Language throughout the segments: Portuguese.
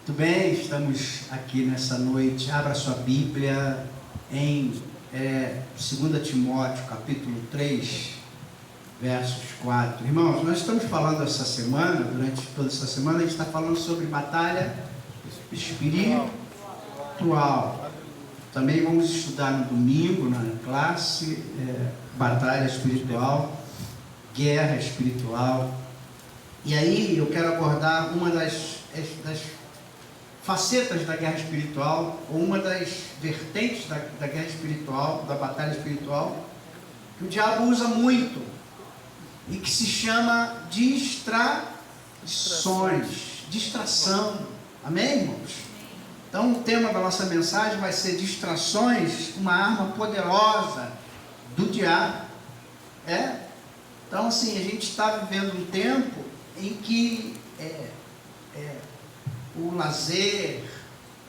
Muito bem, estamos aqui nessa noite. Abra sua Bíblia em 2 Timóteo, capítulo 3, versos 4. Irmãos, nós estamos falando essa semana, durante toda essa semana, a gente está falando sobre batalha espiritual. Também vamos estudar no domingo, na classe, batalha espiritual, guerra espiritual. E aí eu quero abordar uma das facetas da guerra espiritual, ou uma das vertentes da guerra espiritual, da batalha espiritual, que o diabo usa muito e que se chama distração. Amém, irmãos? Então o tema da nossa mensagem vai ser distrações, uma arma poderosa do diabo. Então assim, a gente está vivendo um tempo em que o lazer,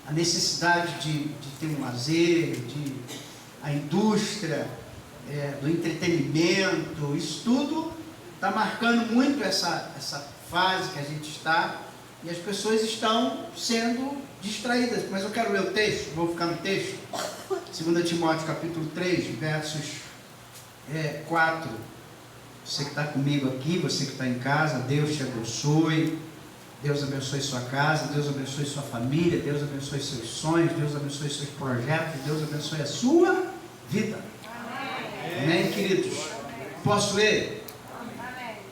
a necessidade de ter um lazer, a indústria do entretenimento, isso tudo está marcando muito essa fase que a gente está, e as pessoas estão sendo distraídas. Mas eu quero ler o texto, vou ficar no texto, 2 Timóteo capítulo 3, versos 4. Você que está comigo aqui, você que está em casa, Deus te abençoe. Deus abençoe sua casa, Deus abençoe sua família, Deus abençoe seus sonhos, Deus abençoe seus projetos, Deus abençoe a sua vida. Amém, queridos? Posso ler?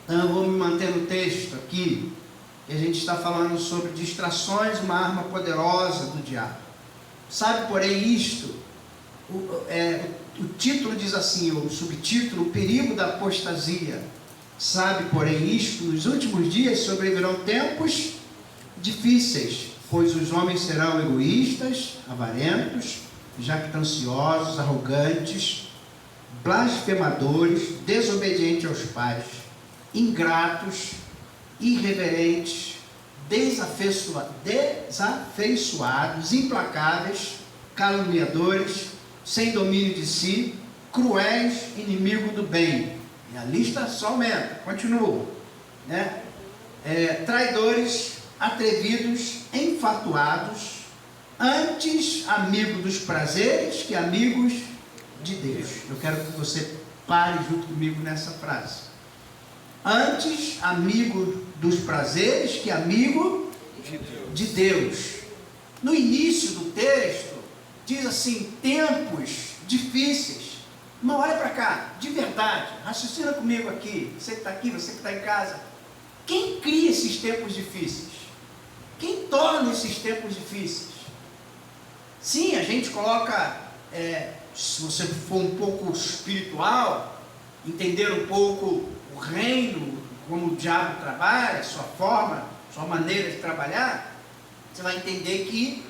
Então eu vou me manter no texto aqui, que a gente está falando sobre distrações, uma arma poderosa do diabo. Sabe, porém, isto, o título diz assim, o subtítulo, o perigo da apostasia. Sabe, porém, isto, nos últimos dias sobrevirão tempos difíceis, pois os homens serão egoístas, avarentos, jactanciosos, arrogantes, blasfemadores, desobedientes aos pais, ingratos, irreverentes, desafeiçoados, implacáveis, caluniadores, sem domínio de si, cruéis, inimigo do bem. E a lista só aumenta, continua, traidores, atrevidos, enfatuados, antes amigos dos prazeres que amigos de Deus. Eu quero que você pare junto comigo nessa frase. Antes amigo dos prazeres que amigo de Deus. No início do texto diz assim, tempos difíceis. Não, olha para cá, de verdade, raciocina comigo aqui, você que está aqui, você que está em casa. Quem cria esses tempos difíceis? Quem torna esses tempos difíceis? Sim, a gente coloca, se você for um pouco espiritual, entender um pouco o reino, como o diabo trabalha, sua forma, sua maneira de trabalhar, você vai entender que,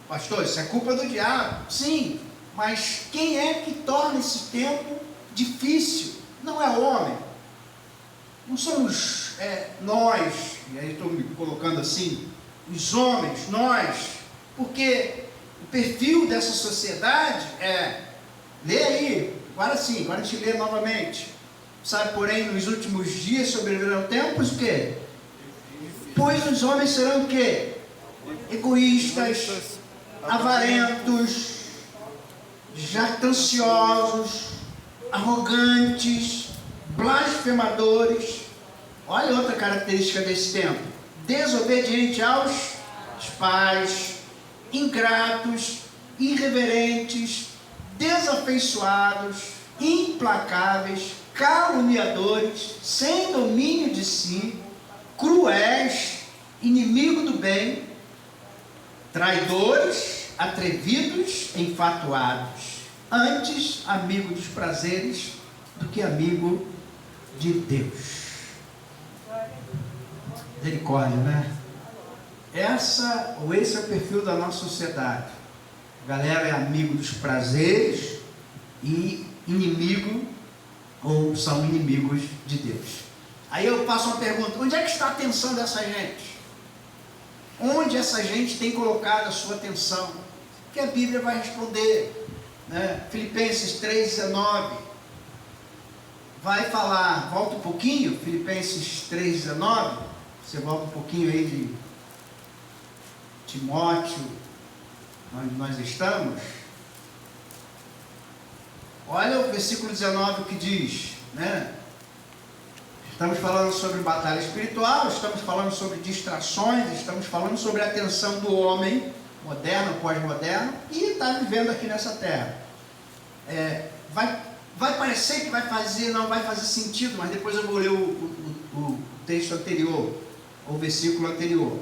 pastor, isso é culpa do diabo. Sim. Mas quem é que torna esse tempo difícil? Não é o homem. Não somos nós, e aí estou me colocando assim, os homens, nós, porque o perfil dessa sociedade lê aí, agora sim, agora a gente lê novamente. Sabe, porém, nos últimos dias sobrevirão tempos o quê? Pois os homens serão o quê? Egoístas, avarentos, jactanciosos, arrogantes, blasfemadores. Olha outra característica desse tempo: desobediente aos pais, ingratos, irreverentes, desafeiçoados, implacáveis, caluniadores, sem domínio de si, cruéis, inimigo do bem, traidores, atrevidos, enfatuados, antes amigo dos prazeres do que amigo de Deus. Misericórdia, né? Esse é o perfil da nossa sociedade. A galera é amigo dos prazeres e inimigo, ou são inimigos de Deus. Aí eu faço uma pergunta: onde é que está a atenção dessa gente? Onde essa gente tem colocado a sua atenção? Que a Bíblia vai responder, Filipenses 3,19 vai falar, volta um pouquinho, Filipenses 3,19, você volta um pouquinho aí Timóteo, onde nós estamos, olha o versículo 19 que diz, né? Estamos falando sobre batalha espiritual, estamos falando sobre distrações, estamos falando sobre a atenção do homem moderno, pós-moderno, e está vivendo aqui nessa terra. Vai parecer que não vai fazer sentido, mas depois eu vou ler o texto anterior, o versículo anterior.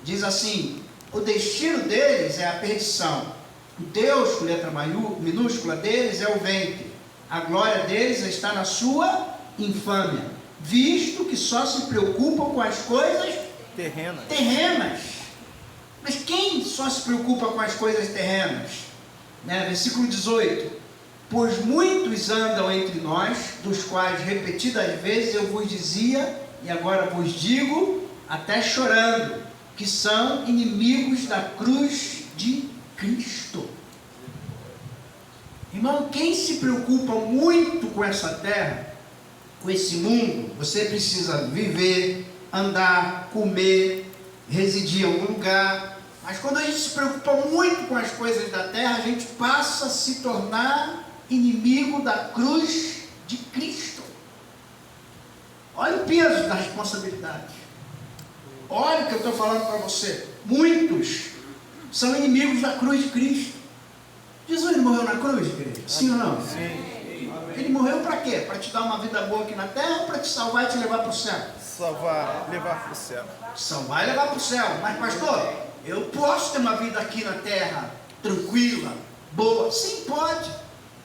Diz assim: o destino deles é a perdição, o Deus, com letra minúscula, deles é o ventre, a glória deles está na sua infâmia, visto que só se preocupam com as coisas terrenas. Mas quem só se preocupa com as coisas terrenas? Né? Versículo 18: pois muitos andam entre nós, dos quais repetidas vezes eu vos dizia, e agora vos digo, até chorando, que são inimigos da cruz de Cristo. Irmão, quem se preocupa muito com essa terra, com esse mundo, você precisa viver, andar, comer, residir em algum lugar. Mas quando a gente se preocupa muito com as coisas da terra, a gente passa a se tornar inimigo da cruz de Cristo. Olha o peso da responsabilidade. Olha o que eu estou falando para você. Muitos são inimigos da cruz de Cristo. Jesus, ele morreu na cruz, igreja? Sim ou não? Sim. Ele morreu para quê? Para te dar uma vida boa aqui na terra ou para te salvar e te levar para o céu? Salvar, levar para o céu. Salvar e levar para o céu. Mas pastor, eu posso ter uma vida aqui na terra tranquila, boa? Sim, pode.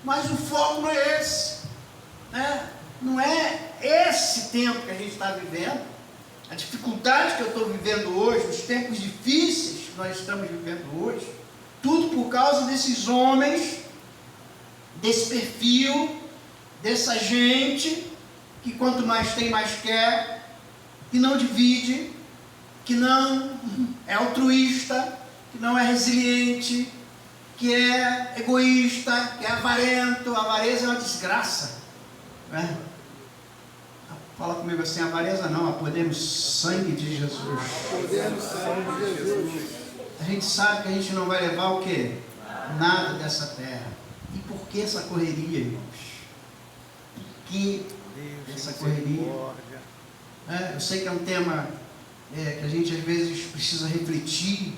Mas o foco não é esse. Né? Não é esse tempo que a gente está vivendo. A dificuldade que eu estou vivendo hoje, os tempos difíceis que nós estamos vivendo hoje, tudo por causa desses homens, desse perfil, dessa gente que quanto mais tem, mais quer, que não divide, que não é altruísta, que não é resiliente, que é egoísta, que é avarento. A avareza é uma desgraça, né? Fala comigo assim: avareza não, a poder no sangue de Jesus. Poder no sangue de Jesus. A gente sabe que a gente não vai levar o quê? Nada dessa terra. E por que essa correria, irmãos? Por que essa correria? Eu sei que é um tema que a gente às vezes precisa refletir.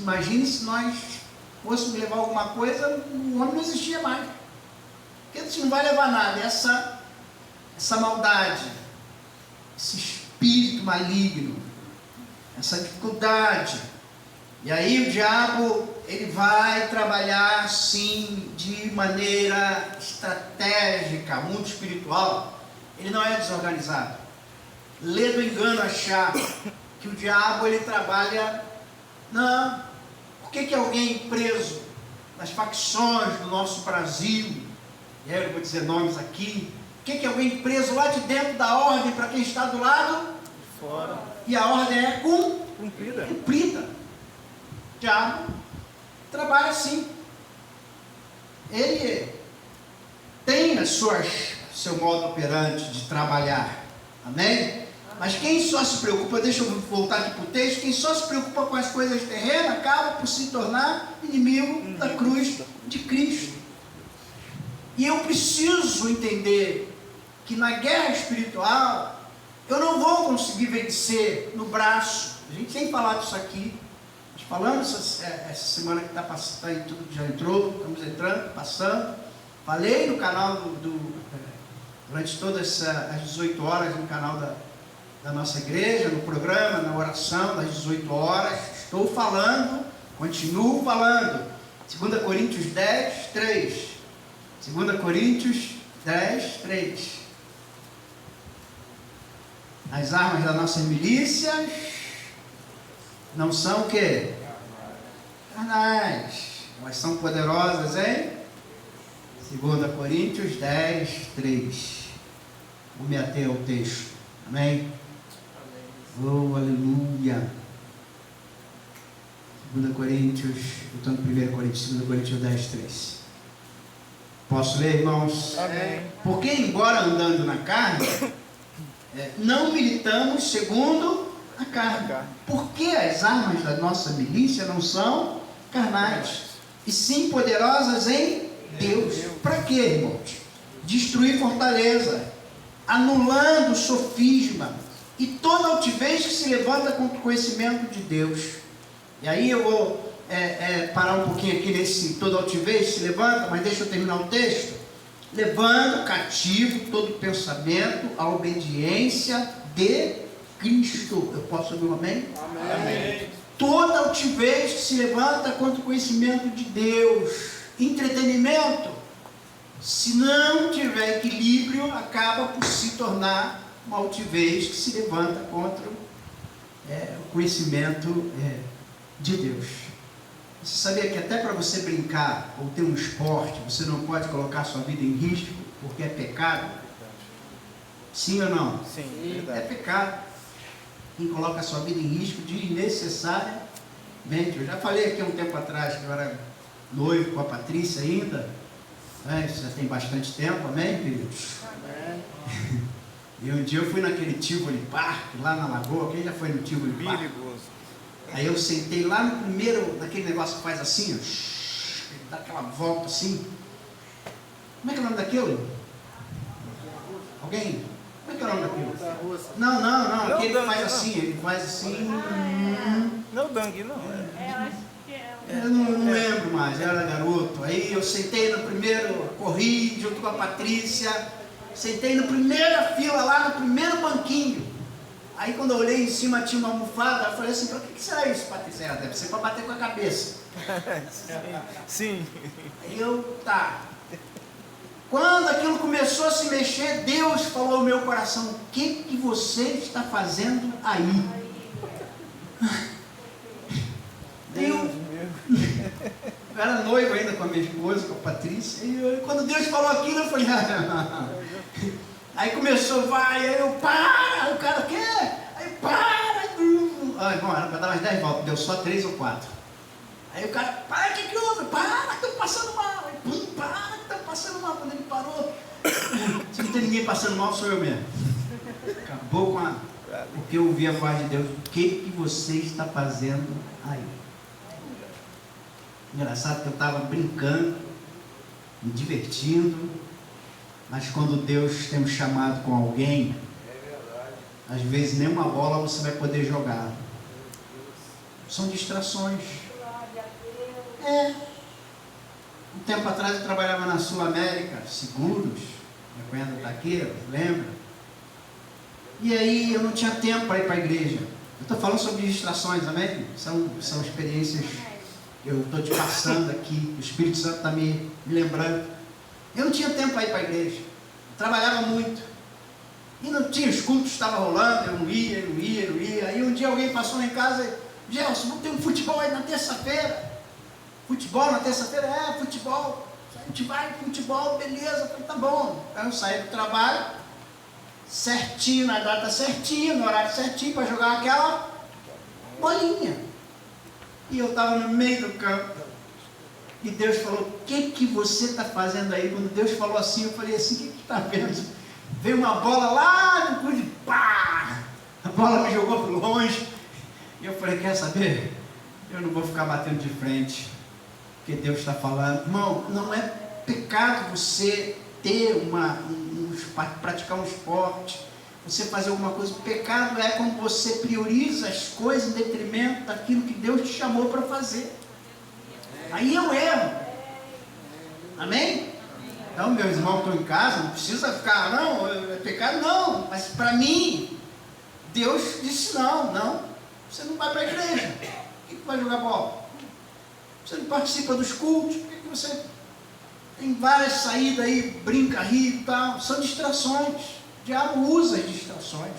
Imagine se nós fôssemos levar alguma coisa, o homem não existia mais. Porque a gente não vai levar nada. Essa maldade, esse espírito maligno, essa dificuldade. E aí o diabo, ele vai trabalhar sim de maneira estratégica, mundo espiritual. Ele não é desorganizado. Lê do engano achar que o diabo ele trabalha. Não. Por que alguém preso nas facções do nosso Brasil, e aí eu vou dizer nomes aqui, por que alguém preso lá de dentro da ordem para quem está do lado fora, e a ordem é cumprida? O diabo trabalha assim. Ele tem seu modo operante de trabalhar. Amém? Mas quem só se preocupa, deixa eu voltar aqui para o texto, quem só se preocupa com as coisas terrenas acaba por se tornar inimigo da cruz de Cristo. E eu preciso entender que na guerra espiritual eu não vou conseguir vencer no braço. A gente tem falado isso aqui. Nós falamos essa semana que está passando, tudo já entrou, estamos entrando, passando. Falei no canal durante todas as 18 horas, no canal da nossa igreja, no programa, na oração das 18 horas. Estou falando, continuo falando. 2 Coríntios 10, 3. 2 Coríntios 10, 3. As armas das nossas milícias não são o quê? Carnais. Elas são poderosas em 2 Coríntios 10, 3. Vou me ater ao texto. Amém? Oh, aleluia. 2 Coríntios, eu estou no 1 Coríntios, 2 Coríntios 10, 3. Posso ler, irmãos? Amém. Porque embora andando na carne, não militamos segundo a carne. Porque as armas da nossa milícia não são carnais, e sim poderosas em Deus. Para quê, irmãos? Destruir fortaleza, anulando o sofisma e toda altivez que se levanta contra o conhecimento de Deus. E aí eu vou parar um pouquinho aqui nesse toda altivez se levanta, mas deixa eu terminar o texto. Levando cativo todo pensamento à obediência de Cristo. Eu posso ouvir um amém? Amém. Toda altivez que se levanta contra o conhecimento de Deus. Entretenimento, se não tiver equilíbrio, acaba por se tornar uma altivez que se levanta contra o conhecimento de Deus. Você sabia que até para você brincar ou ter um esporte, você não pode colocar sua vida em risco, porque é pecado? Sim ou não? Sim, É verdade. pecado. Quem coloca a sua vida em risco desnecessariamente. Eu já falei aqui há um tempo atrás que eu era noivo com a Patrícia ainda. Isso já tem bastante tempo, amém, queridos? Amém. E um dia eu fui naquele Tivoli Park, lá na Lagoa. Quem já foi no Tivoli Park? Perigoso. Aí eu sentei lá no primeiro, naquele negócio que faz assim, ó, ele dá aquela volta assim. Como é que é o nome daquilo? Alguém? Como é que é o nome daquilo? Não, aquele que faz assim, ele faz assim. Não é o Dang, não. Eu acho que é. Eu não lembro mais, eu era garoto. Aí eu sentei no primeiro, corri junto com a Patrícia, sentei na primeira fila lá, no primeiro banquinho. Aí quando eu olhei em cima tinha uma almofada, eu falei assim, para que será isso, Patrícia? Deve ser para bater com a cabeça. Sim. Aí eu, tá. Quando aquilo começou a se mexer, Deus falou ao meu coração, o que você está fazendo aí? Eu era noivo ainda com a minha esposa, com a Patrícia, e quando Deus falou aquilo, eu falei, aí começou, vai, aí eu, para, o cara quer, aí para, bom, era para dar umas 10 voltas, deu só 3 ou 4. Aí o cara, para, que houve? Para, que estão passando mal, aí, pum, para, que estão passando mal. Quando ele parou, se não tem ninguém passando mal, sou eu mesmo. Acabou com porque eu ouvi a voz de Deus, o que você está fazendo aí? Engraçado que eu estava brincando, me divertindo, mas quando Deus tem um chamado com alguém, às vezes nenhuma bola você vai poder jogar. São distrações. Um tempo atrás eu trabalhava na Sul América Seguros, minha cunhada está aqui, lembra? E aí eu não tinha tempo para ir para a igreja. Eu estou falando sobre distrações, amém? São experiências que eu estou te passando aqui, o Espírito Santo está me lembrando. Eu não tinha tempo para ir para a igreja, eu trabalhava muito, e não tinha, os cultos estavam rolando, eu não ia. Aí um dia alguém passou lá em casa e, Gelson, não tem um futebol aí na terça-feira? Futebol na terça-feira? Futebol. A gente vai futebol, beleza, eu falei, tá bom. Aí eu saí do trabalho, certinho, na data certinha, no horário certinho, para jogar aquela bolinha. E eu estava no meio do campo. E Deus falou, o que você está fazendo aí? Quando Deus falou assim, eu falei assim, o que está vendo? Veio uma bola lá no clube, pá! A bola me jogou para longe. E eu falei, quer saber? Eu não vou ficar batendo de frente. Porque Deus está falando. Irmão, não é pecado você ter praticar um esporte, você fazer alguma coisa. O pecado é quando você prioriza as coisas em detrimento daquilo que Deus te chamou para fazer. Aí é um erro. Amém? Então, meus irmãos que estão em casa, não precisa ficar, não, é pecado, não. Mas para mim, Deus disse não, você não vai para a igreja. Por que vai jogar bola? Você não participa dos cultos, por que você tem várias saídas aí, brinca, ri e tal? São distrações. O diabo usa as distrações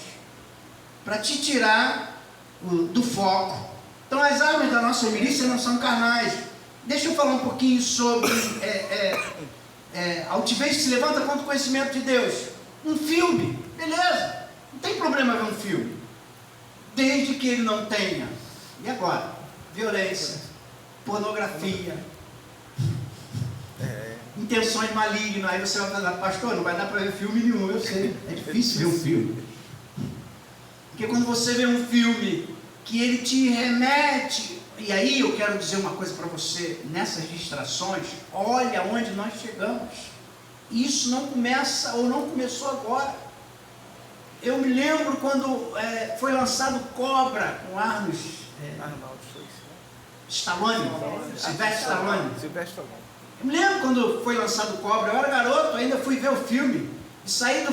para te tirar do foco. Então as armas da nossa milícia não são carnais. Deixa eu falar um pouquinho sobre altivez que se levanta contra o conhecimento de Deus. Um filme, beleza, não tem problema ver um filme, desde que ele não tenha, e agora? Violência, pornografia, intenções malignas. Aí você vai falar, pastor, não vai dar para ver filme nenhum, eu sei, é difícil ver um filme. Porque quando você vê um filme que ele te remete, e aí eu quero dizer uma coisa para você, nessas distrações, olha onde nós chegamos. Isso não começa ou não começou agora. Eu me lembro quando foi lançado Cobra com Arnold Stallone, Sylvester Stallone. Eu me lembro quando foi lançado Cobra, eu era garoto, ainda fui ver o filme e saí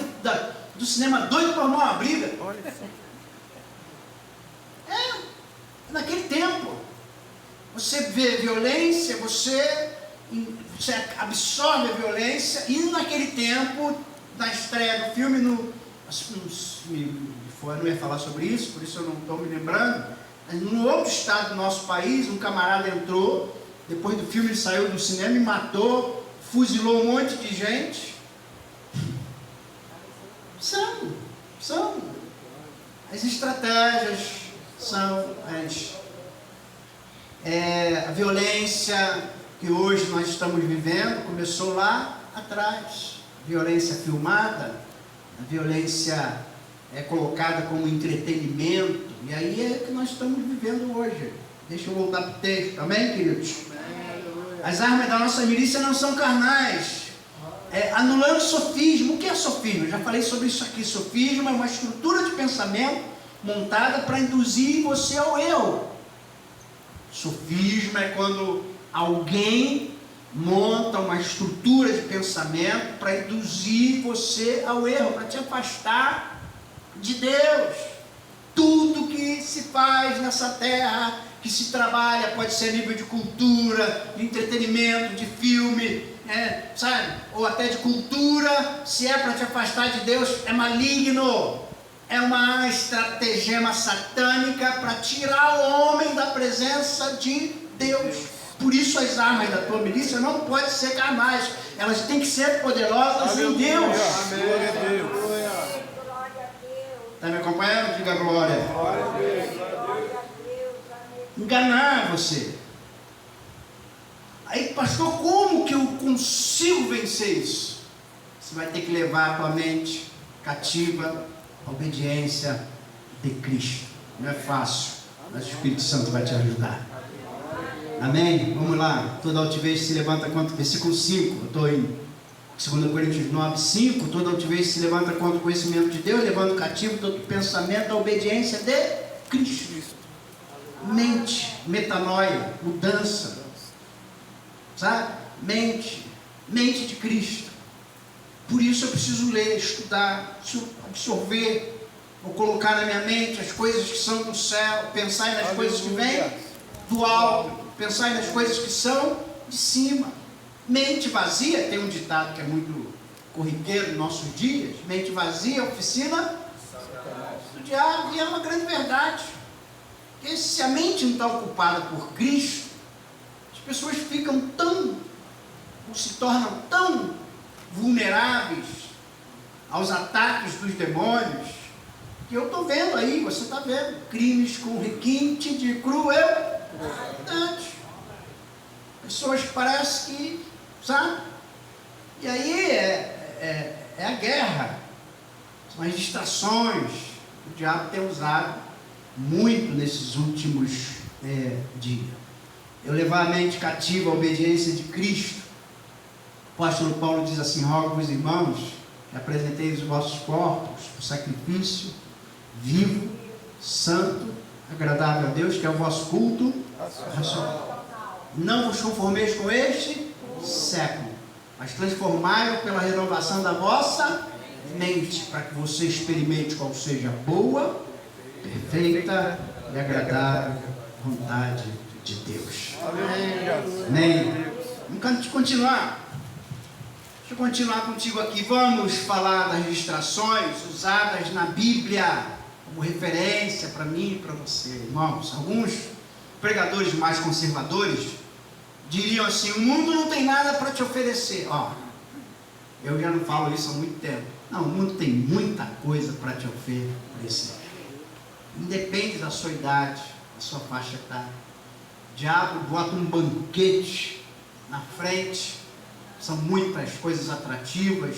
do cinema doido para arrumar uma briga. Naquele tempo, você vê violência, você absorve a violência, e naquele tempo, na estreia do filme, eu não ia falar sobre isso, por isso eu não estou me lembrando, mas no outro estado do nosso país, um camarada entrou, depois do filme ele saiu do cinema e matou, fuzilou um monte de gente. São as estratégias, são a violência que hoje nós estamos vivendo, começou lá atrás. Violência filmada, a violência colocada como entretenimento, e aí é o que nós estamos vivendo hoje. Deixa eu voltar para o texto, amém, queridos? As armas da nossa milícia não são carnais, anulando sofismo. O que é sofismo? Eu já falei sobre isso aqui. Sofismo é uma estrutura de pensamento montada para induzir você ao erro. Sofismo é quando alguém monta uma estrutura de pensamento para induzir você ao erro, para te afastar de Deus. Tudo que se faz nessa terra, que se trabalha, pode ser a nível de cultura, de entretenimento, de filme, sabe? Ou até de cultura, se é para te afastar de Deus, é maligno. É uma estratagema satânica para tirar o homem da presença de Deus. Por isso as armas da tua milícia não podem ser carnais, elas têm que ser poderosas em Deus. Glória a Deus. Está me acompanhando? Diga glória. Enganar você. Aí, pastor, como que eu consigo vencer isso? Você vai ter que levar a tua mente cativa à obediência de Cristo. Não é fácil, mas o Espírito Santo vai te ajudar. Amém? Vamos lá. Toda altivez se levanta contra... Versículo 5, eu estou em 2 Coríntios 9, 5. Toda altivez se levanta contra o conhecimento de Deus, levando cativo todo pensamento à obediência de Cristo. Mente, metanoia, mudança, sabe? Mente de Cristo. Por isso eu preciso ler, estudar, absorver, vou colocar na minha mente as coisas que são do céu, pensar nas coisas que vêm do alto, pensar nas coisas que são de cima. Mente vazia, tem um ditado que é muito corriqueiro nos nossos dias: mente vazia é oficina do diabo, e é uma grande verdade. Porque se a mente não está ocupada por Cristo, as pessoas ficam ou se tornam tão vulneráveis aos ataques dos demônios, que eu estou vendo aí, você está vendo, crimes com requinte de crueldade. Pessoas que parecem que, sabe? E aí é a guerra, são as distrações que o diabo tem usado muito nesses últimos dias. Eu levar a mente cativa à obediência de Cristo. O apóstolo Paulo diz assim: rogo-vos, irmãos, que apresenteis os vossos corpos por sacrifício vivo, santo, agradável a Deus, que é o vosso culto racional. Não vos conformeis com este século, mas transformai-vos pela renovação da vossa mente, para que você experimente qual seja a boa, perfeita e agradável vontade de Deus. Amém. Vamos continuar. Deixa eu continuar contigo aqui. Vamos falar das distrações usadas na Bíblia como referência para mim e para você, irmãos. Alguns pregadores mais conservadores diriam assim: o mundo não tem nada para te oferecer. Eu já não falo isso há muito tempo. Não, o mundo tem muita coisa para te oferecer. Independe da sua idade, da sua faixa etária. O diabo bota um banquete na frente. São muitas coisas atrativas,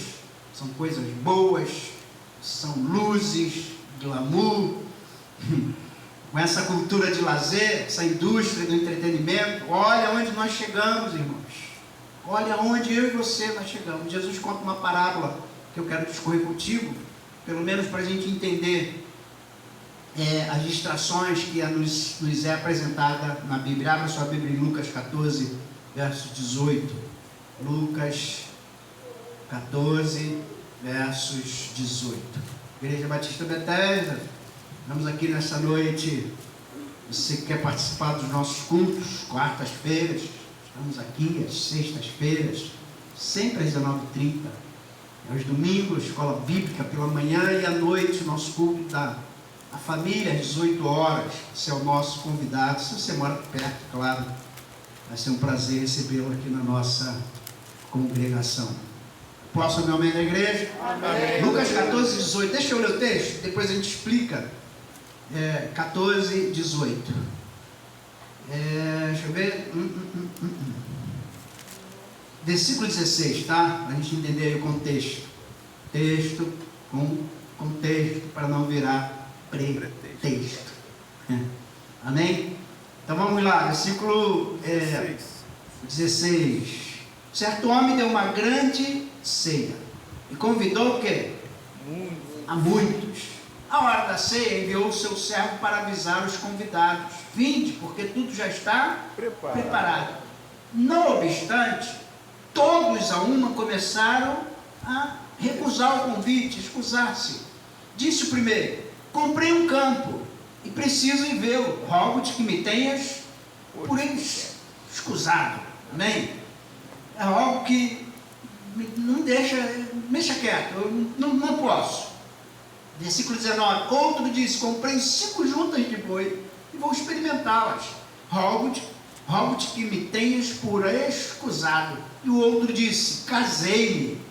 são coisas boas, são luzes, glamour, com essa cultura de lazer, essa indústria do entretenimento. Olha onde nós chegamos, irmãos. Olha onde eu e você nós chegamos. Jesus conta uma parábola que eu quero discorrer contigo, pelo menos para a gente entender as distrações que nos é apresentada na Bíblia. Abra sua Bíblia em Lucas 14, verso 18. Lucas 14, versos 18. Igreja Batista Bethesda, estamos aqui nessa noite. Você que quer participar dos nossos cultos, quartas-feiras, estamos aqui às sextas-feiras, sempre às 19h30. Aos domingos, escola bíblica pela manhã, e à noite, nosso culto da família, às 18 horas. Você é o nosso convidado. Se você mora perto, claro, vai ser um prazer recebê-lo aqui na nossa congregação. Posso ouvir o amém da igreja? Amém. Lucas 14, 18. Deixa eu ler o texto, depois a gente explica. 14, 18. Deixa eu ver. Versículo 16, tá? Para a gente entender aí o contexto. Texto com contexto, para não virar pretexto. Amém? Então vamos lá, versículo 16. Certo homem deu uma grande ceia e convidou o quê? A muitos. A hora da ceia enviou o seu servo para avisar os convidados: vinde, porque tudo já está preparado. Não obstante, todos a uma começaram a recusar o convite, escusar-se. Disse o primeiro: comprei um campo e preciso ir vê-lo. Rogo-te que me tenhas por escusado. Amém? É algo que não deixa quieto, eu não posso. Versículo 19. Outro disse: comprei 5 juntas de boi e vou experimentá-las. Rogo-te que me tenhas por escusado. E o outro disse: casei-me,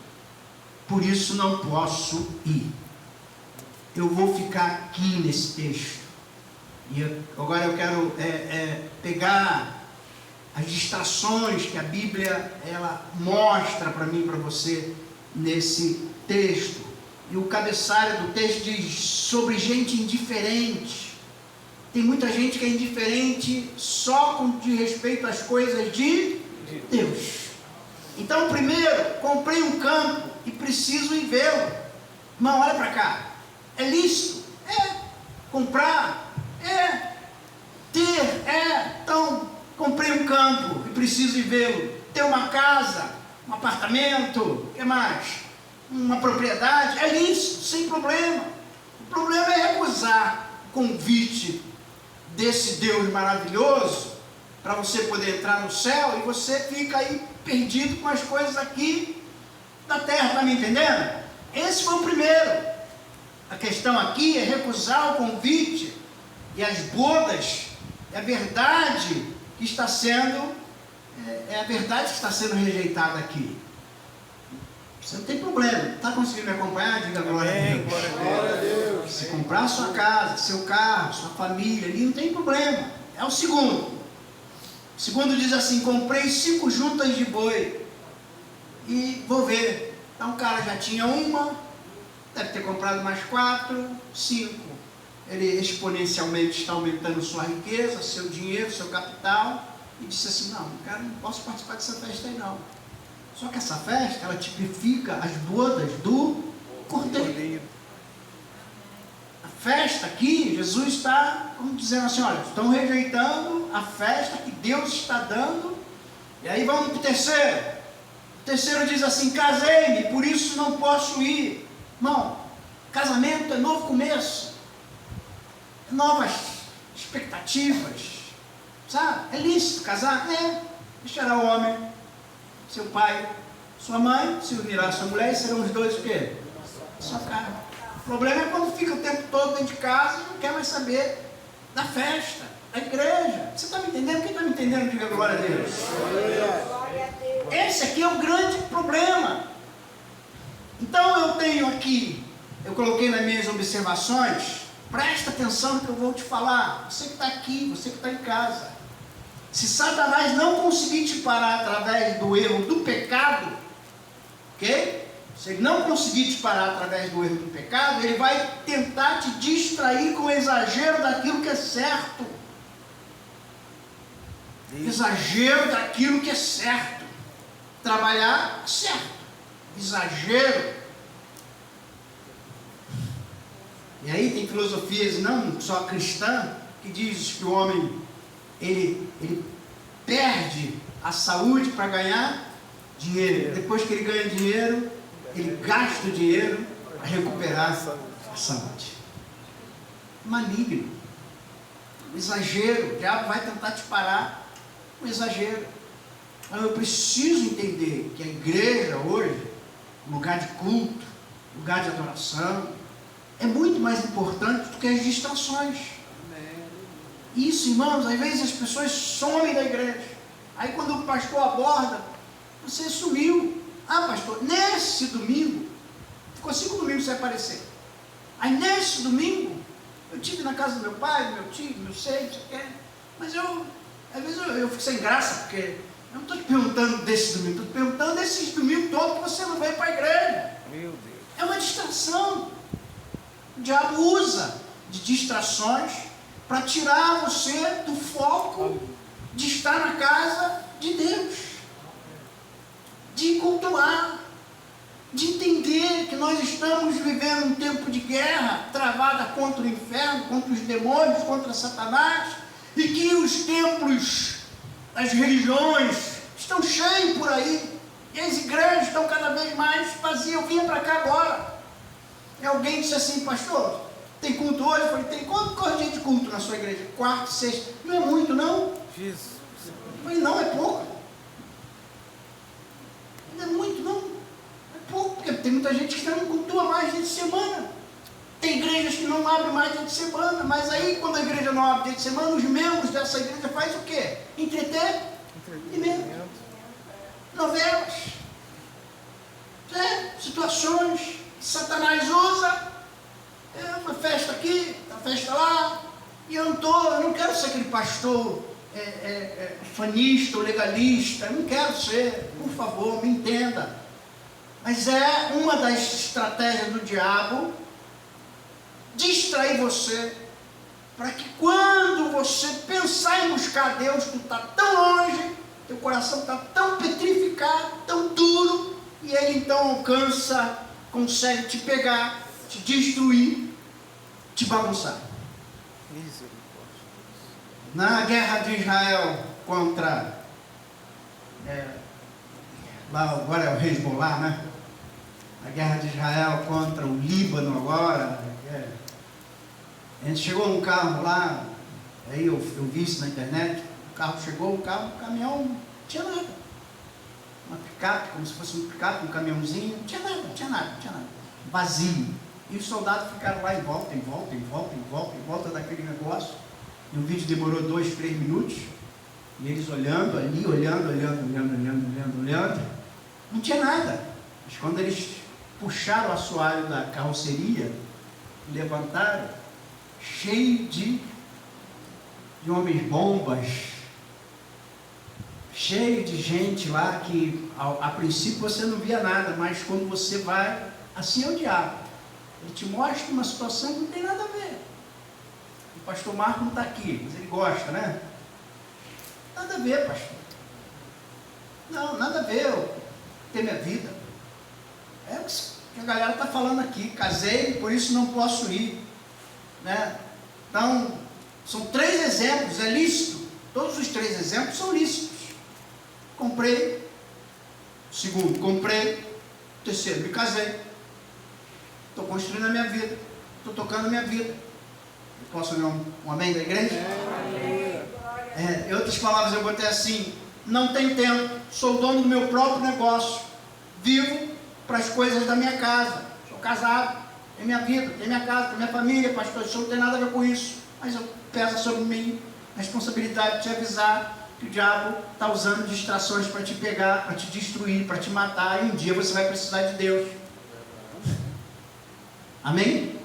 por isso não posso ir. Eu vou ficar aqui nesse texto. E agora eu quero pegar as distrações que a Bíblia ela mostra para mim e para você nesse texto. E o cabeçalho do texto diz sobre gente indiferente. Tem muita gente que é indiferente só com de respeito às coisas de Deus. Então, primeiro, comprei um campo e preciso ir vê-lo. Irmão, olha para cá. É lícito? Comprar? Ter? Então, comprei um campo e preciso ir vê-lo. Ter uma casa, um apartamento, o que mais? Uma propriedade? É lícito, sem problema. O problema é recusar o convite desse Deus maravilhoso para você poder entrar no céu, e você fica aí perdido com as coisas aqui da terra, está me entendendo? Esse foi o primeiro. A questão aqui é recusar o convite e as bodas. É a verdade que está sendo rejeitada aqui. Você não tem problema. Está conseguindo me acompanhar? Diga glória a Deus. Se comprar sua casa, seu carro, sua família ali, não tem problema. É o segundo. O segundo diz assim: comprei 5 juntas de boi e vou ver. Então o cara já tinha uma, deve ter comprado mais 4, 5. Ele exponencialmente está aumentando sua riqueza, seu dinheiro, seu capital, e disse assim: não, cara, não posso participar dessa festa aí não. Só que essa festa, ela tipifica as bodas do Cordeiro. A festa aqui, Jesus está, como dizendo assim: olha, estão rejeitando a festa que Deus está dando. E aí vamos para o terceiro. O terceiro diz assim: casei-me, por isso não posso ir. Irmão, casamento é novo começo, é novas expectativas, sabe? É lícito casar? Deixará o homem, seu pai, sua mãe, se unirá a sua mulher, e serão os dois o quê? Sua carne. O problema é quando fica o tempo todo dentro de casa e não quer mais saber da festa, da igreja. Você está me entendendo? Quem está me entendendo? Diga glória a Deus. Esse aqui é o grande problema. Então eu tenho aqui, eu coloquei nas minhas observações, presta atenção no que eu vou te falar. Você que está aqui, você que está em casa. Se Satanás não conseguir te parar através do erro, do pecado, ok? Se ele não conseguir te parar através do erro do pecado, ele vai tentar te distrair com o exagero daquilo que é certo. Exagero daquilo que é certo. Trabalhar certo. Exagero. E aí tem filosofias não só cristã que diz que o homem ele perde a saúde para ganhar dinheiro. Depois que ele ganha dinheiro, ele gasta o dinheiro para recuperar a saúde. Maligno. Exagero. O diabo vai tentar te parar com exagero. Então eu preciso entender que a igreja hoje, lugar de culto, lugar de adoração, é muito mais importante do que as distrações. Isso, irmãos, às vezes as pessoas somem da igreja. Aí quando o pastor aborda, você sumiu. Ah, pastor, nesse domingo, ficou 5 domingos sem aparecer. Aí nesse domingo, eu estive na casa do meu pai, do meu tio, do meu sei, mas às vezes eu fico sem graça, porque eu não estou te perguntando desse domingo, estou te perguntando desses domingos todos que você não veio para a igreja. Meu Deus. É uma distração. O diabo usa de distrações para tirar você do foco de estar na casa de Deus, de cultuar, de entender que nós estamos vivendo um tempo de guerra travada contra o inferno, contra os demônios, contra Satanás, e que os templos, as religiões estão cheios por aí, e as igrejas estão cada vez mais vazias. Eu vinha para cá agora, e alguém disse assim: pastor, tem culto hoje? Eu falei: tem. Quanto dia de culto na sua igreja? 4, 6, não é muito não? Jesus. Eu falei: não, é pouco. Não é muito não, é pouco, porque tem muita gente que não cultua mais dia de semana. Tem igrejas que não abrem mais dia de semana, mas aí quando a igreja não abre dia de semana, os membros dessa igreja fazem o quê? Entretenimento, novelas, situações que Satanás usa. Uma festa aqui, uma festa lá, e eu não quero ser aquele pastor fanista ou legalista, eu não quero ser, por favor, me entenda. Mas é uma das estratégias do diabo distrair você, para que quando você pensar em buscar Deus, tu está tão longe, teu coração está tão petrificado, tão duro, e ele então consegue te pegar, te destruir, te bagunçar. Na guerra de Israel contra lá agora é o Hezbollah, né? A guerra de Israel contra o Líbano agora. A gente chegou num carro lá, aí eu vi isso na internet. O carro chegou, o caminhão não tinha nada. Uma picape, como se fosse um picape, um caminhãozinho, não tinha nada. Vazio. E os soldados ficaram lá em volta daquele negócio. E o vídeo demorou 2, 3 minutos. E eles olhando ali, olhando. Não tinha nada. Mas quando eles puxaram o assoalho da carroceria, levantaram, cheio de homens bombas, cheio de gente lá que a princípio você não via nada, mas quando você vai, assim é o diabo. Ele te mostra uma situação que não tem nada a ver. O pastor Marco não está aqui, mas ele gosta, né? Nada a ver, pastor. Não, nada a ver eu ter minha vida. É o que a galera está falando aqui. Casei, por isso não posso ir, né? Então, são 3 exemplos, é lícito. Todos os 3 exemplos são lícitos. Comprei. Segundo, comprei. Terceiro, me casei. Estou construindo a minha vida. Estou tocando a minha vida. Eu posso ouvir um amém da igreja? Em outras palavras, eu botei assim: não tenho tempo, sou dono do meu próprio negócio, vivo para as coisas da minha casa, sou casado, tenho minha vida, tenho minha casa, tenho minha família, pastor, isso não tem nada a ver com isso, mas eu peço sobre mim a responsabilidade de te avisar que o diabo está usando distrações para te pegar, para te destruir, para te matar, e um dia você vai precisar de Deus. Amém?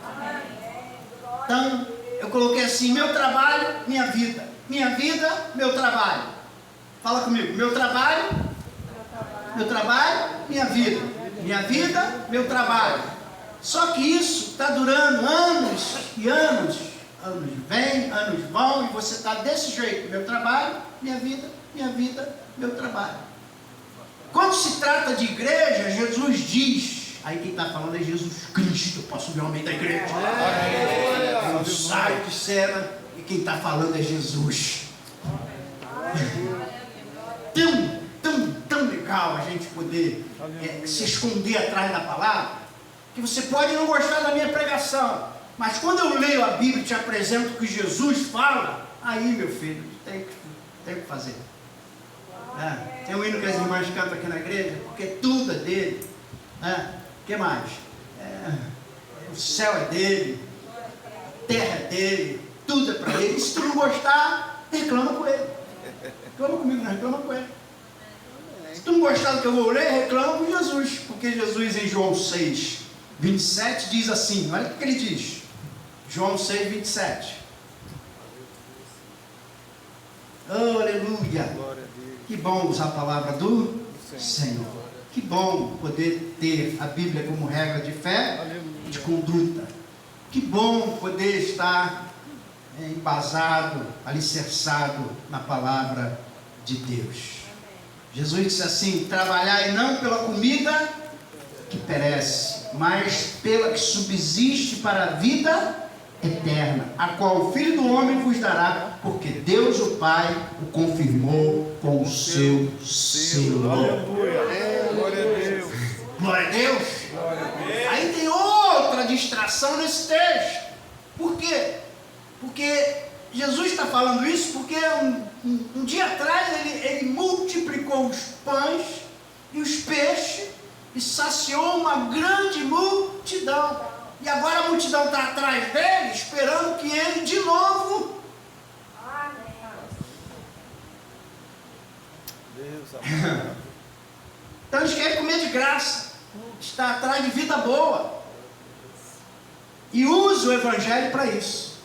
Então, eu coloquei assim: meu trabalho, minha vida. Minha vida, meu trabalho. Fala comigo: meu trabalho, minha vida. minha vida, meu trabalho. Só que isso está durando anos e anos. Anos vêm, anos vão, e você está desse jeito. Meu trabalho, minha vida, meu trabalho. Quando se trata de igreja, Jesus diz, aí quem está falando é Jesus Cristo, posso ver o homem da igreja. Eu saio de cena e quem está falando é Jesus. Tão legal a gente poder se esconder atrás da palavra, que você pode não gostar da minha pregação, mas quando eu leio a Bíblia e te apresento o que Jesus fala, aí, meu filho, tem que fazer. Tem um hino que as irmãs cantam aqui na igreja, porque tudo é dele. O que mais? O céu é dele, a terra é dele, tudo é para ele. E se tu não gostar, reclama com ele. Reclama comigo, não reclama com ele. Se tu não gostar do que eu vou ler, reclama com Jesus. Porque Jesus em João 6, 27 diz assim, olha o que ele diz. João 6, 27. Oh, aleluia. Que bom usar a palavra do Senhor. Que bom poder ter a Bíblia como regra de fé e de conduta. Que bom poder estar embasado, alicerçado na palavra de Deus. Jesus disse assim: trabalhai não pela comida que perece, mas pela que subsiste para a vida eterna, a qual o Filho do Homem vos dará, porque Deus o Pai o confirmou com o seu selo. Aleluia. Glória a Deus. Glória a Deus. Aí tem outra distração nesse texto. Por quê? Porque Jesus está falando isso porque um dia atrás ele multiplicou os pães e os peixes e saciou uma grande multidão. E agora a multidão está atrás dele, esperando que ele de novo. Então eles querem comer de graça, está atrás de vida boa. E usa o evangelho para isso.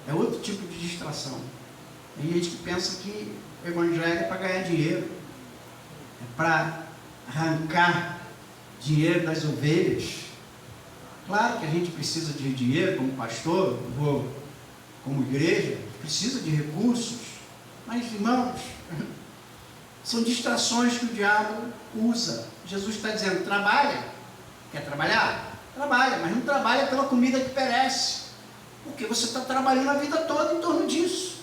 É outro tipo de distração. Tem gente que pensa que o evangelho é para ganhar dinheiro, é para arrancar dinheiro das ovelhas. Claro que a gente precisa de dinheiro como pastor, como igreja, precisa de recursos, mas irmãos, são distrações que o diabo usa. Jesus está dizendo: trabalha. Quer trabalhar? Trabalha, mas não trabalha pela comida que perece, porque você está trabalhando a vida toda em torno disso.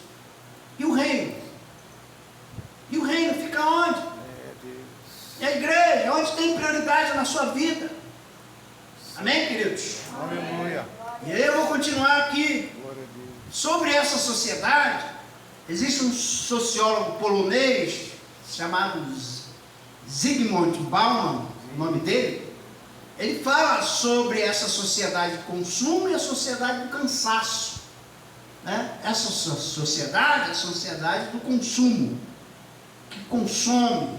E o reino? E o reino fica onde? E a igreja? Onde tem prioridade na sua vida? Amém, queridos? Aleluia. E aí eu vou continuar aqui. Sobre essa sociedade, existe um sociólogo polonês chamado Zygmunt Bauman, o nome dele. Ele fala sobre essa sociedade de consumo e a sociedade do cansaço. Essa sociedade é a sociedade do consumo, que consome.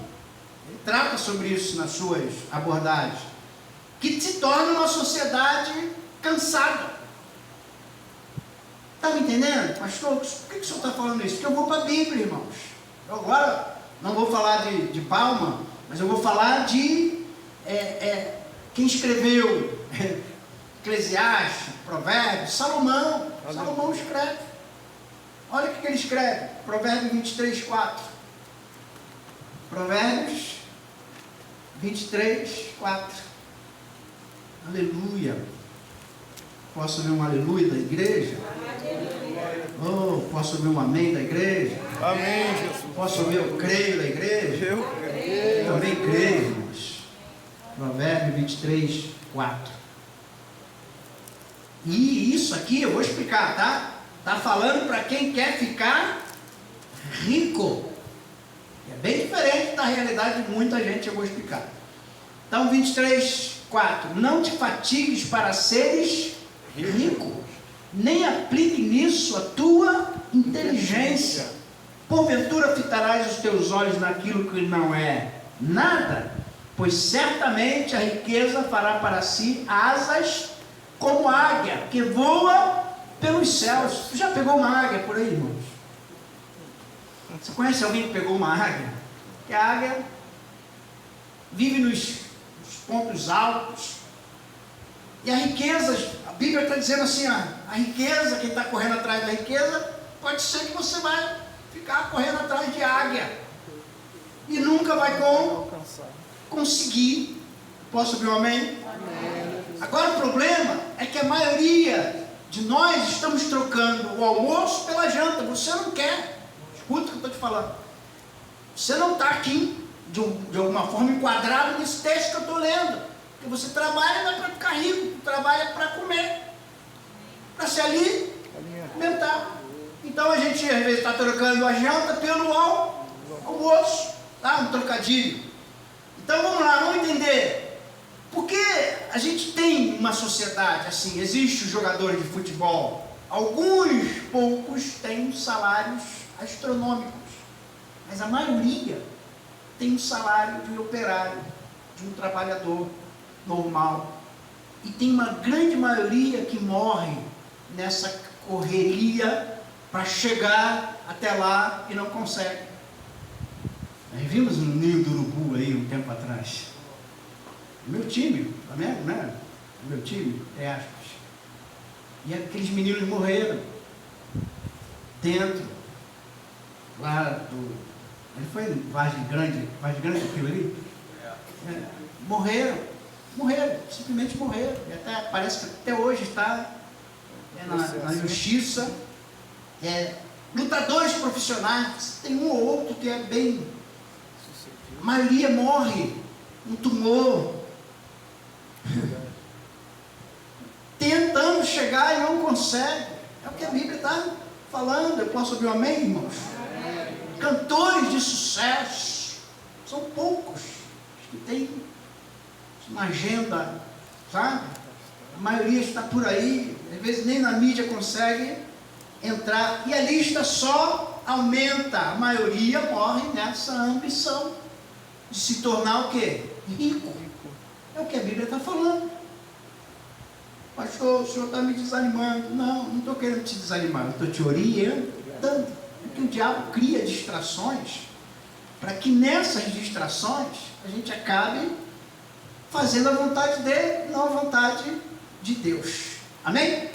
Ele trata sobre isso nas suas abordagens, que se torna uma sociedade cansada. Está me entendendo? Pastor, por que o senhor está falando isso? Porque eu vou para a Bíblia, irmãos. Eu agora não vou falar de Bauman, mas eu vou falar de quem escreveu Eclesiastes, Provérbios, Salomão. Salomão escreve. Olha o que ele escreve. Provérbios 23, 4. Provérbios 23, 4. Aleluia. Posso ver um aleluia da igreja? Oh, posso ver um amém da igreja? Amém, Jesus. Posso ver o creio da igreja? Eu creio. Também creio, irmãos. Provérbio 23, 4. E isso aqui eu vou explicar, tá? Está falando para quem quer ficar rico. É bem diferente da realidade de muita gente, eu vou explicar. Então, 23, 4. Não te fatigues para seres rico, nem aplique nisso a tua inteligência. Porventura fitarás os teus olhos naquilo que não é nada, pois certamente a riqueza fará para si asas como águia, que voa pelos céus. Você já pegou uma águia por aí, irmãos? Você conhece alguém que pegou uma águia? Que a águia vive nos os pontos altos. E a riqueza, a Bíblia está dizendo assim, a riqueza, quem está correndo atrás da riqueza, pode ser que você vai ficar correndo atrás de águia e nunca vai conseguir. Posso ouvir um amém? Agora o problema é que a maioria de nós estamos trocando o almoço pela janta. Você não quer, escuta o que eu estou te falando, você não está aqui de alguma forma enquadrado nesse texto que eu estou lendo, porque você trabalha não é para ficar rico, trabalha para comer, para se alimentar. Então a gente às vezes está trocando a janta pelo almoço, tá? Um trocadilho. Então vamos lá, vamos entender. Porque a gente tem uma sociedade assim, existem os jogadores de futebol, alguns poucos têm salários astronômicos, mas a maioria tem um salário de operário, de um trabalhador normal. E tem uma grande maioria que morre nessa correria para chegar até lá e não consegue. Nós vimos um ninho do urubu aí um tempo atrás. Meu time, Flamengo, né? Meu time, é aspas. E aqueles meninos morreram dentro lá do... Ele foi em Vargem Grande aquilo ali? Morreram, simplesmente morreram. E até, parece que até hoje está na justiça. Lutadores profissionais, tem um ou outro que é bem... A maioria morre, um tumor. Tentando chegar e não consegue. É o que a Bíblia está falando. Eu posso ouvir um amém, irmãos? Cantores de sucesso são poucos que têm uma agenda, sabe? A maioria está por aí, às vezes nem na mídia consegue entrar, e a lista só aumenta. A maioria morre nessa ambição de se tornar o quê? Rico. É o que a Bíblia está falando. Pastor, o senhor está me desanimando. Não estou querendo te desanimar, eu estou te orientando. Porque o diabo cria distrações para que nessas distrações a gente acabe fazendo a vontade dele, não a vontade de Deus. Amém?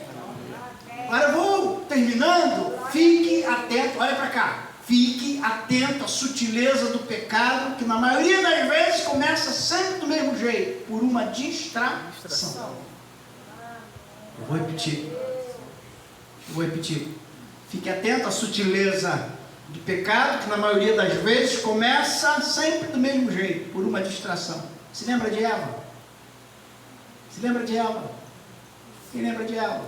Agora eu vou terminando. Fique atento, olha para cá. Fique atento à sutileza do pecado, que na maioria das vezes começa sempre do mesmo jeito, por uma distração. Eu vou repetir. Fique atento à sutileza do pecado, que na maioria das vezes começa sempre do mesmo jeito, por uma distração. Se lembra de Eva? Quem lembra de Eva?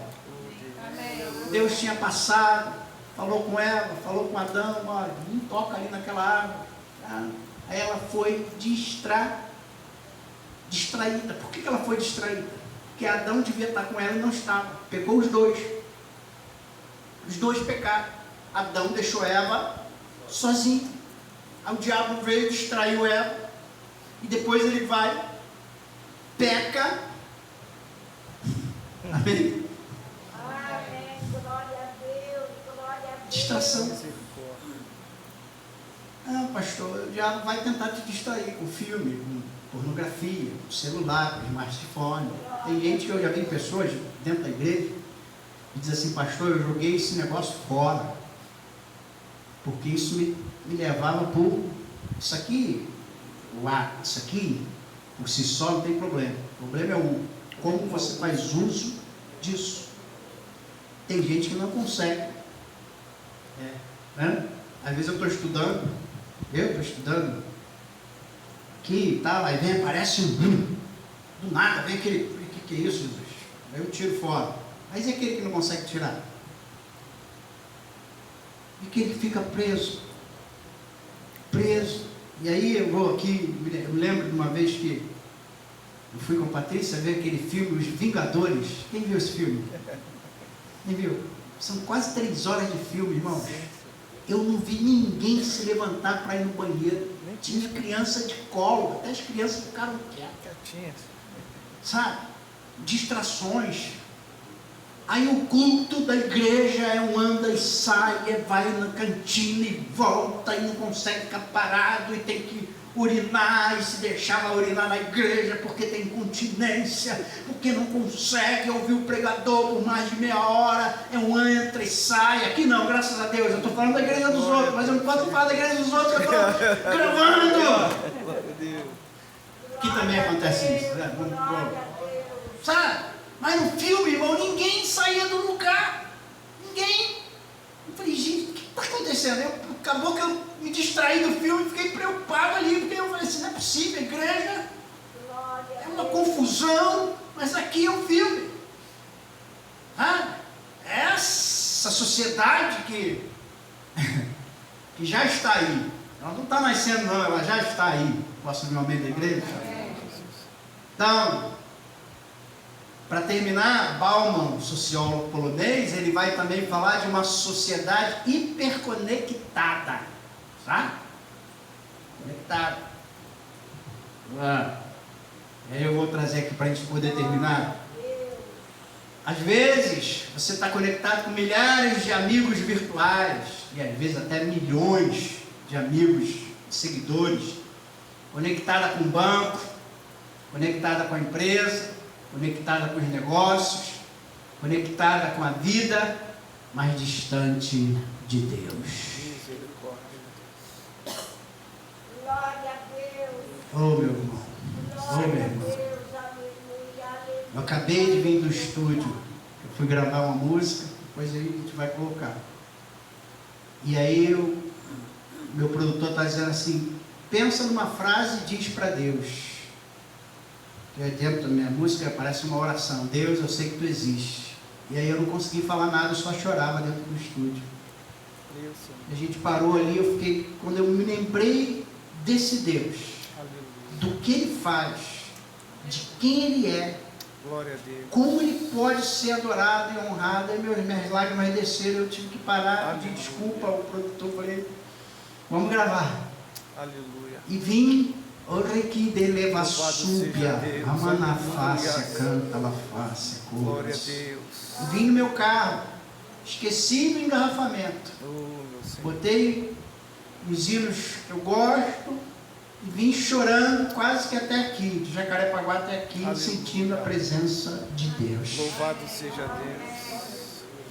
Deus tinha passado, falou com Eva, falou com Adão, olha, não toca ali naquela árvore. Tá? Aí ela foi distraída. Por que ela foi distraída? Porque Adão devia estar com ela e não estava. Pecou os dois. Os dois pecaram. Adão deixou Eva sozinha. Aí o diabo veio, distraiu Eva. E depois ele vai, peca. Amém? Amém. Glória a Deus. Glória a Deus. Distração. Ah, pastor, o diabo vai tentar te distrair com filme, com pornografia, com celular, com smartphone. Tem gente que eu já vi pessoas dentro da igreja e diz assim, pastor, eu joguei esse negócio fora, porque isso me levava por isso aqui, isso aqui, por si só não tem problema. O problema é como você faz uso disso. Tem gente que não consegue. Né? Às vezes eu estou estudando aqui e tal, aí vem, aparece do nada, vem aquele, o que é isso, Jesus? Aí eu tiro fora. Mas e aquele que não consegue tirar? E aquele que fica preso. E aí eu vou aqui, eu lembro de uma vez que eu fui com a Patrícia ver aquele filme, Os Vingadores. Quem viu esse filme? Quem viu? São quase 3 horas de filme, irmãos. Eu não vi ninguém se levantar para ir no banheiro. Tinha criança de colo, até as crianças ficaram quietas. Sabe? Distrações. Aí o culto da igreja é um anda e sai, vai na cantina e volta e não consegue ficar parado e tem que urinar, e se deixar vai urinar na igreja porque tem incontinência, porque não consegue ouvir o pregador por mais de meia hora, é um entra e sai. Aqui não, graças a Deus, eu estou falando da igreja dos outros, mas enquanto eu falo da igreja dos outros eu estou gravando. Aqui também acontece isso, né? Sabe? Mas no filme, irmão, ninguém saía do lugar. Ninguém. Eu falei, gente, o que está acontecendo? Acabou que eu me distraí do filme e fiquei preocupado ali, porque eu falei assim, não é possível, a igreja é uma confusão, mas aqui é um filme. Essa sociedade que já está aí, ela não está nascendo não, ela já está aí. Posso vir ao meio da igreja? Então, para terminar, Bauman, sociólogo polonês, ele vai também falar de uma sociedade hiperconectada, sabe? Conectada. Aí eu vou trazer aqui para a gente poder terminar. Às vezes, você está conectado com milhares de amigos virtuais, e às vezes até milhões de amigos, seguidores, conectada com o banco, conectada com a empresa, conectada com os negócios, conectada com a vida, mas distante de Deus. Glória a Deus. Oh, meu irmão. Oh, meu irmão. Eu acabei de vir do estúdio. Eu fui gravar uma música, depois aí a gente vai colocar. E aí meu produtor está dizendo assim, pensa numa frase e diz para Deus. Dentro da minha música parece uma oração. Deus, eu sei que tu existes. E aí eu não consegui falar nada, eu só chorava dentro do estúdio. A gente parou ali, eu fiquei, quando eu me lembrei desse Deus, do que Ele faz, de quem Ele é, Glória a Deus. como Ele pode ser adorado e honrado, aí minhas lágrimas desceram, eu tive que parar, pedir desculpa ao produtor, falei, vamos gravar. Aleluia. E vim, orrequi de leva súbia, amanafácia, canta la fácia, Glória a Deus. vim no meu carro, esqueci do engarrafamento, Meu Senhor. botei os hinos que eu gosto e vim chorando quase que até aqui, de Jacarepaguá até aqui, Aleluia. sentindo a presença de Deus. Louvado seja Deus.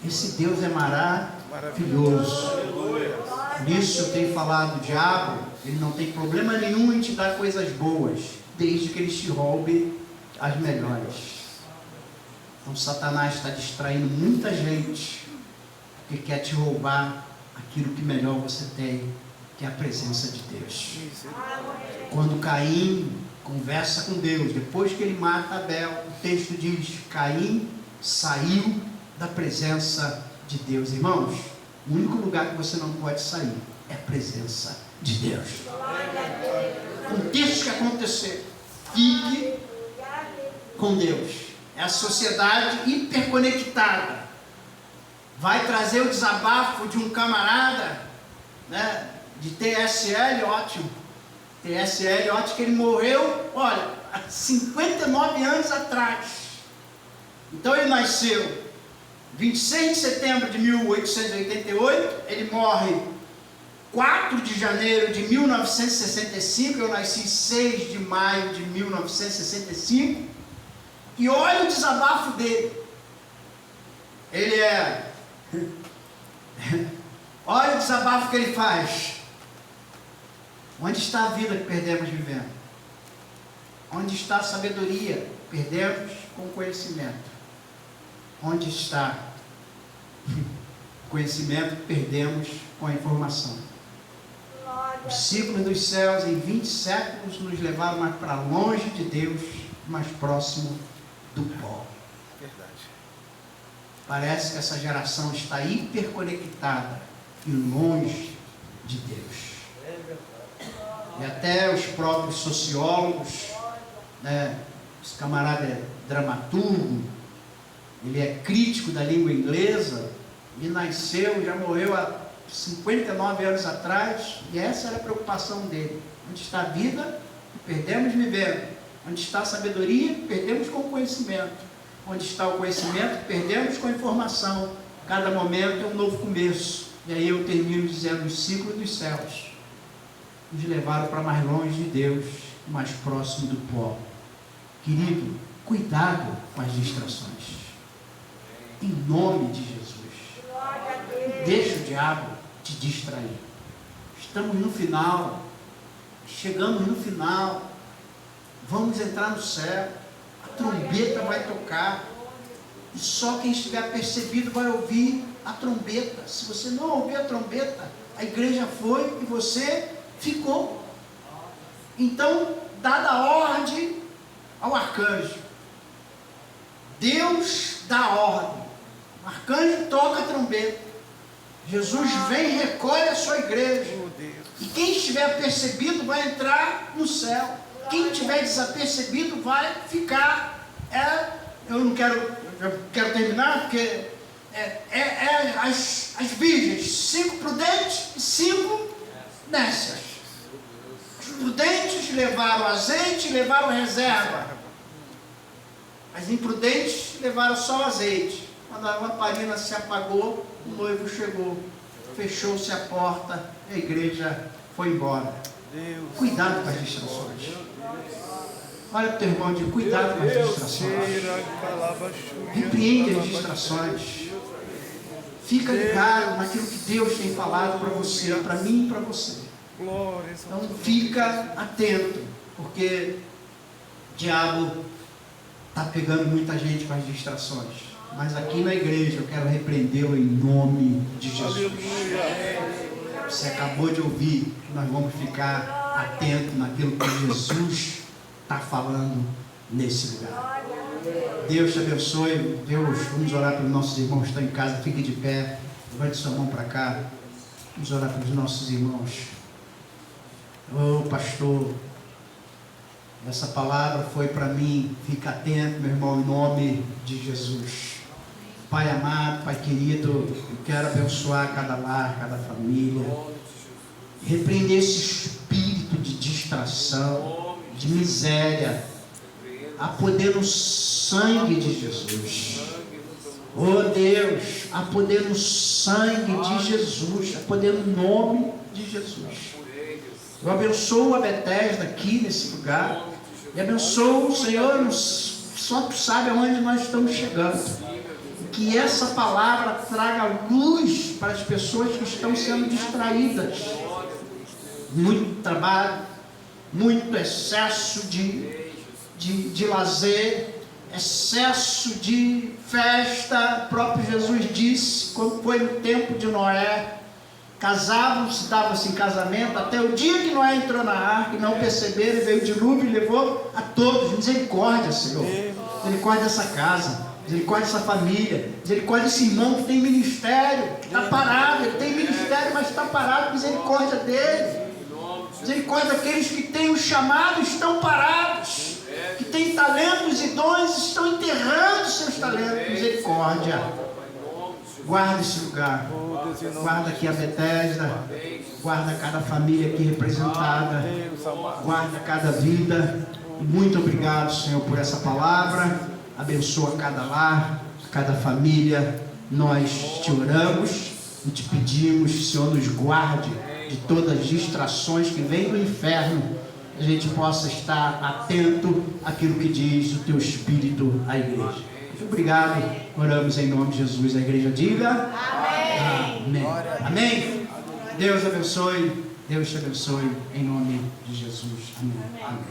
Esse Deus é maravilhoso. Aleluia. Por isso eu tenho falado, o diabo, ele não tem problema nenhum em te dar coisas boas, desde que ele te roube as melhores. Então Satanás está distraindo muita gente, porque quer te roubar aquilo que melhor você tem, que é a presença de Deus. Quando Caim conversa com Deus, depois que ele mata Abel, o texto diz, Caim saiu da presença de Deus. Irmãos, o único lugar que você não pode sair é a presença de Deus. Aconteça o que acontecer, fique com Deus. É a sociedade hiperconectada. Vai trazer o desabafo de um camarada, né, de TSL, ótimo. TSL, ótimo, que ele morreu, olha, há 59 anos atrás. Então ele nasceu 26 de setembro de 1888, ele morre 4 de janeiro de 1965, eu nasci 6 de maio de 1965, e olha o desabafo dele. Ele é... olha o desabafo que ele faz. Onde está a vida que perdemos vivendo? Onde está a sabedoria que perdemos com o conhecimento? Onde está o conhecimento que perdemos com a informação? Os ciclos dos céus em 20 séculos nos levaram mais para longe de Deus, mais próximo do pó. Verdade. Parece que essa geração está hiperconectada e longe de Deus. E até os próprios sociólogos, né, esse camarada é dramaturgo, ele é crítico da língua inglesa, ele nasceu, já morreu há 59 anos atrás, e essa era a preocupação dele. Onde está a vida, perdemos vivendo. Onde está a sabedoria, perdemos com o conhecimento. Onde está o conhecimento, perdemos com a informação. Cada momento é um novo começo. E aí eu termino dizendo: os ciclos dos céus nos levaram para mais longe de Deus, mais próximo do pó. Querido, cuidado com as distrações. Em nome de Jesus. Glória a Deus. Deixa o diabo te distrair. Estamos no final. Chegamos no final. Vamos entrar no céu. A trombeta vai tocar. E só quem estiver percebido vai ouvir a trombeta. Se você não ouvir a trombeta, a igreja foi e você ficou. Então, dada a ordem ao arcanjo, Deus dá a ordem. O arcanjo toca a trombeta. Jesus vem e recolhe a sua igreja. Oh, Deus. E quem estiver percebido vai entrar no céu. Quem estiver desapercebido vai ficar. Eu não quero, eu quero terminar, porque as virgens, 5 prudentes e 5 nécias. Os prudentes levaram azeite e levaram reserva. As imprudentes levaram só o azeite. Quando a lamparina se apagou, o noivo chegou. Fechou-se a porta, a igreja foi embora. Deus. Cuidado com as distrações. Olha para o teu irmão e diz: cuidado com as distrações. Repreende as distrações. Fica ligado naquilo que Deus tem falado para você, para mim e para você. Então fica atento, porque o diabo está pegando muita gente com as distrações. Mas aqui na igreja eu quero repreendê-lo em nome de Jesus. Você acabou de ouvir que nós vamos ficar atentos naquilo que Jesus está falando nesse lugar. Deus te abençoe. Deus, vamos orar pelos nossos irmãos que estão em casa. Fique de pé, levante sua mão para cá. Vamos orar pelos nossos irmãos. Oh, pastor, essa palavra foi para mim. Fica atento, meu irmão, em nome de Jesus. Pai amado, Pai querido, eu quero abençoar cada lar, cada família. Repreender esse espírito de distração, de miséria. Há poder no sangue de Jesus. Oh Deus, há poder no sangue de Jesus. Há poder no nome de Jesus. Eu abençoo a Bethesda aqui nesse lugar. E abençoo o Senhor, só Tu sabe aonde nós estamos chegando. Que essa palavra traga luz para as pessoas que estão sendo distraídas. Muito trabalho, muito excesso de lazer, excesso de festa. O próprio Jesus disse, quando foi no tempo de Noé, casavam-se, davam-se em casamento, até o dia que Noé entrou na arca, e não perceberam, e veio o dilúvio e levou a todos. Misericórdia, Senhor. Misericórdia dessa casa. Misericórdia dessa família, misericórdia desse irmão que tem ministério, está parado, ele tem ministério, mas está parado, misericórdia dele, misericórdia daqueles que têm o chamado, estão parados, que têm talentos e dons, estão enterrando seus talentos, misericórdia. Guarda esse lugar, guarda aqui a Bethesda, guarda cada família aqui representada, guarda cada vida. Muito obrigado, Senhor, por essa palavra. Abençoa cada lar, cada família. Nós te oramos e te pedimos, Senhor, nos guarde de todas as distrações que vêm do inferno, que a gente possa estar atento àquilo que diz o teu Espírito à igreja. Muito obrigado, oramos em nome de Jesus. A igreja diga amém. Amém. Amém. Deus abençoe, Deus te abençoe em nome de Jesus. Amém. Amém.